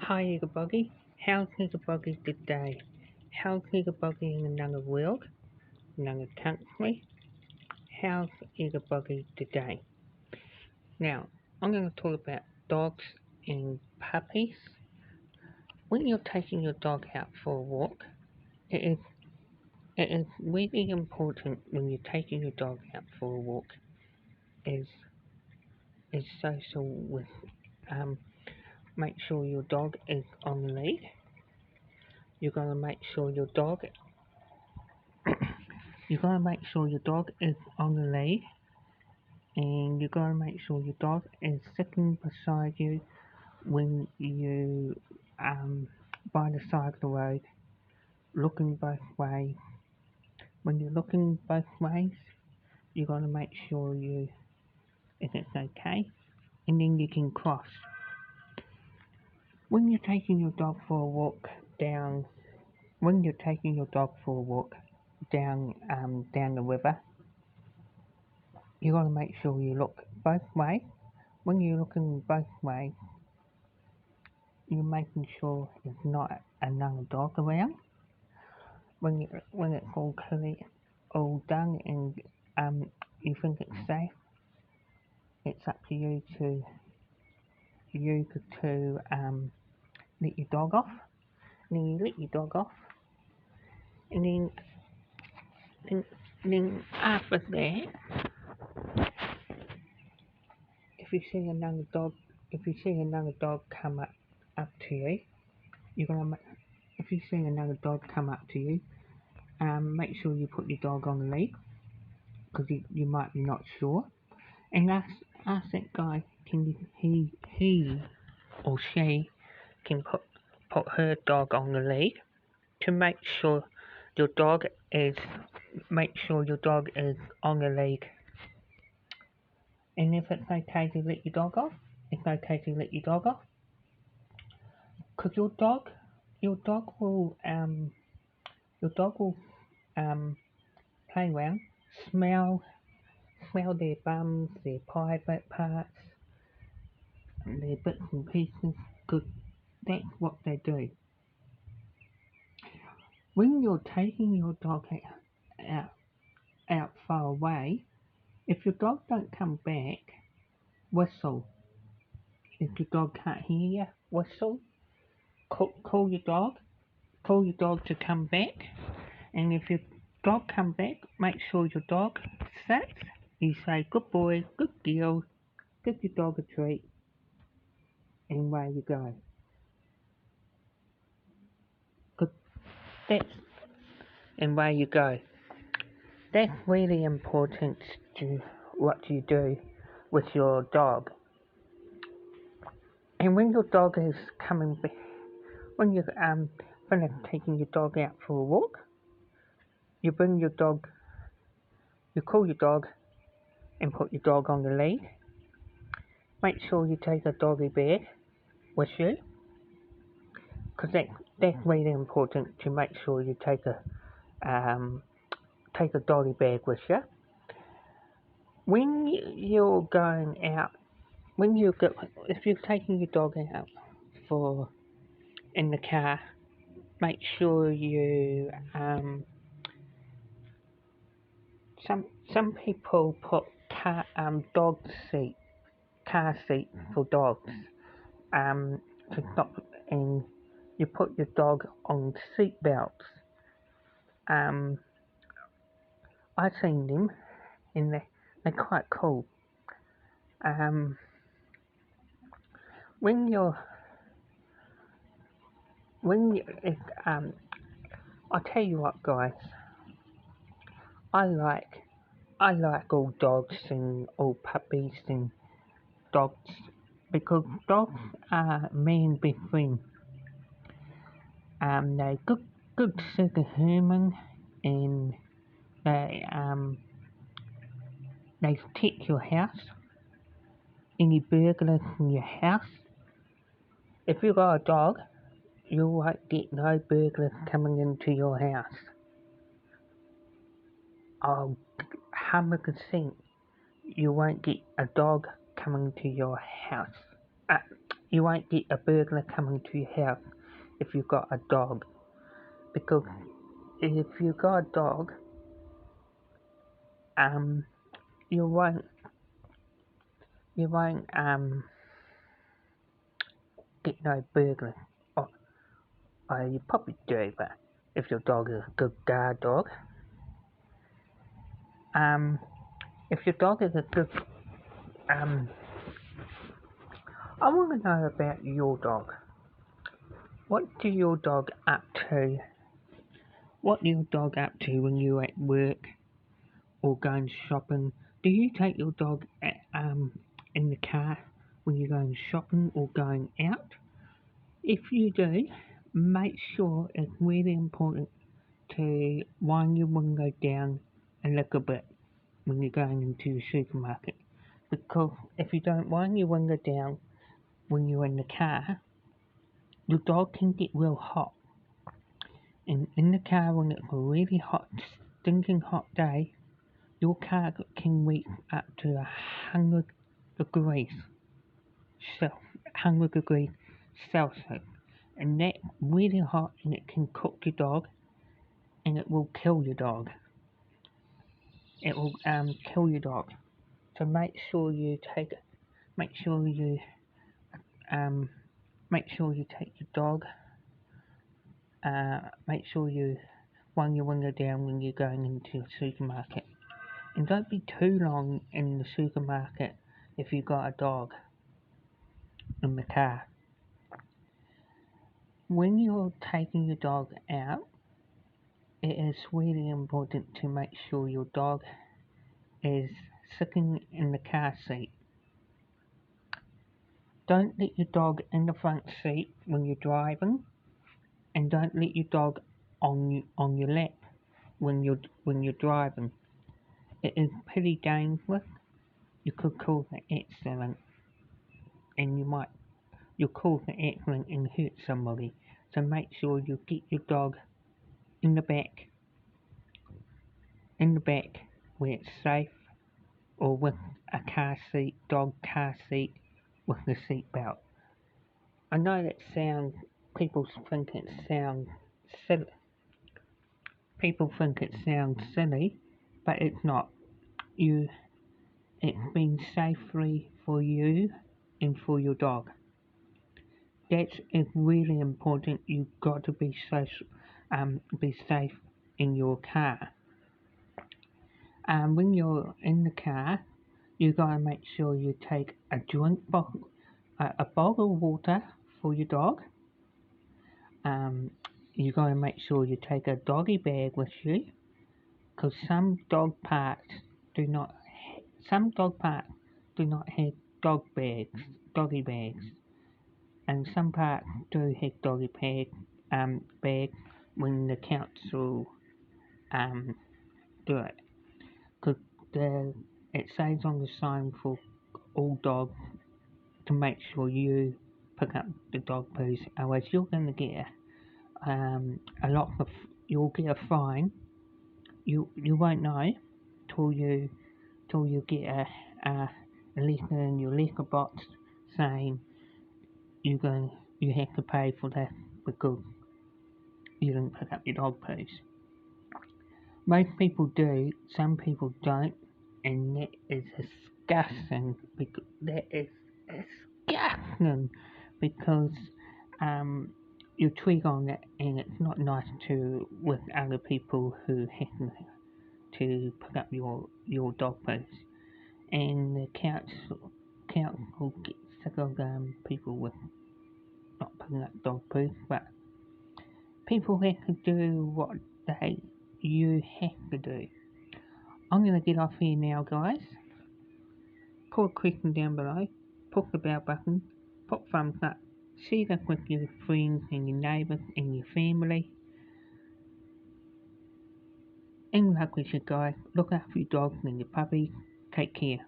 Hi Buggy, how's Buggy today? How's Buggy in another world, another country? How's Buggy today? Now, I'm going to talk about dogs and puppies. When you're taking your dog out for a walk, it is, it is really important when you're taking your dog out for a walk is social with make sure your dog is on the lead. You're going to make sure your dog is on the lead, and you gotta make sure your dog is sitting beside you when you by the side of the road, looking both ways. When you're looking both ways, you gotta make sure if it's okay, and then you can cross. When you're taking your dog for a walk down, when you're taking your dog for a walk down the river, you gotta make sure you look both ways. When you're looking both ways, you're making sure there's not another dog around. When it's all clear, all done, and you think it's safe, it's up to you to let your dog off. And then you let your dog off, and then after that, if you see another dog, come up to you, you're gonna if you see another dog come up to you, make sure you put your dog on the lead, because you might be not sure, and ask that guy, can he or she can put her dog on the lead to make sure your dog is on the lead. And if it's okay to let your dog off, it's okay to let your dog off, because your dog will play around, smell their bums, their private parts, their bits and pieces, because that's what they do. When you're taking your dog out far away, if your dog don't come back, whistle. If your dog can't hear you, whistle. Call your dog to come back. And if your dog come back, make sure your dog sits. You say, good boy, good girl, give your dog a treat, and away you go. Good, that's, and away you go. That's really important to what you do with your dog. And when your dog is coming back, when you're taking your dog out for a walk, you call your dog and put your dog on the lead. Make sure you take a doggy bag with you, because that's really important to make sure you take a doggy bag with you. When you're going out, if you're taking your dog out in the car, make sure you some people put car seat for dogs to stop, and you put your dog on seat belts. I've seen them, and they're quite cool. When you're when you I'll tell you what, guys. I like all dogs and all puppies and dogs, because dogs are man best friend. They're good second human, and they protect your house. Any burglars in your house. If you got a dog, you won't get no burglars coming into your house. 100%, you won't get a dog coming to your house. You won't get a burglar coming to your house if you've got a dog. Because if you've got a dog, you won't get no burglar. Or you probably do, but if your dog is a good guard dog. If your dog is a good, I want to know about your dog. What do your dog up to? What do your dog up to when you're at work or going shopping? Do you take your dog in the car when you're going shopping or going out? If you do, make sure it's really important to wind your window down a little bit when you're going into the supermarket. Because if you don't wind your window down when you're in the car, your dog can get real hot. And in the car, when it's a really hot, stinking hot day, your car can reach up to 100 degrees, 100 degrees Celsius. And that's really hot, and it can cook your dog, and it will kill your dog. It will kill your dog. So make sure you take your dog. Make sure you wind your window down when you're going into the supermarket. And don't be too long in the supermarket if you've got a dog in the car. When you're taking your dog out, it is really important to make sure your dog is sitting in the car seat. Don't let your dog in the front seat when you're driving, and don't let your dog on your lap when you're driving. It is pretty dangerous. You could cause an accident, and you'll cause an accident and hurt somebody. So make sure you get your dog in the back where it's safe, or with a dog car seat with the seat belt. I know people think it sounds silly. People think it sounds silly, but it's not. It's been safely for you and for your dog. That is really important. You've got to be safe in your car. When you're in the car, you gotta make sure you take a bottle of water for your dog. You gotta make sure you take a doggy bag with you, because some dog parks do not have doggy bags, and some parks do have doggy bag when the council do it, because it says on the sign for all dogs to make sure you pick up the dog poos, otherwise you're going to get you'll get a fine. You won't know till you get a letter in your liquor box saying you have to pay for that because you didn't pick up your dog poos. Most people do, some people don't, and that is disgusting. Because you twig on it, and it's not nice with other people who happen to pick up your dog poos. And the council gets sick of people with not picking up dog poos, but people have to do what you have to do. I'm going to get off here now, guys. Put a question down below, push the bell button, put thumbs up, share this with your friends and your neighbours and your family. And luck with you guys. Look after your dogs and your puppies. Take care.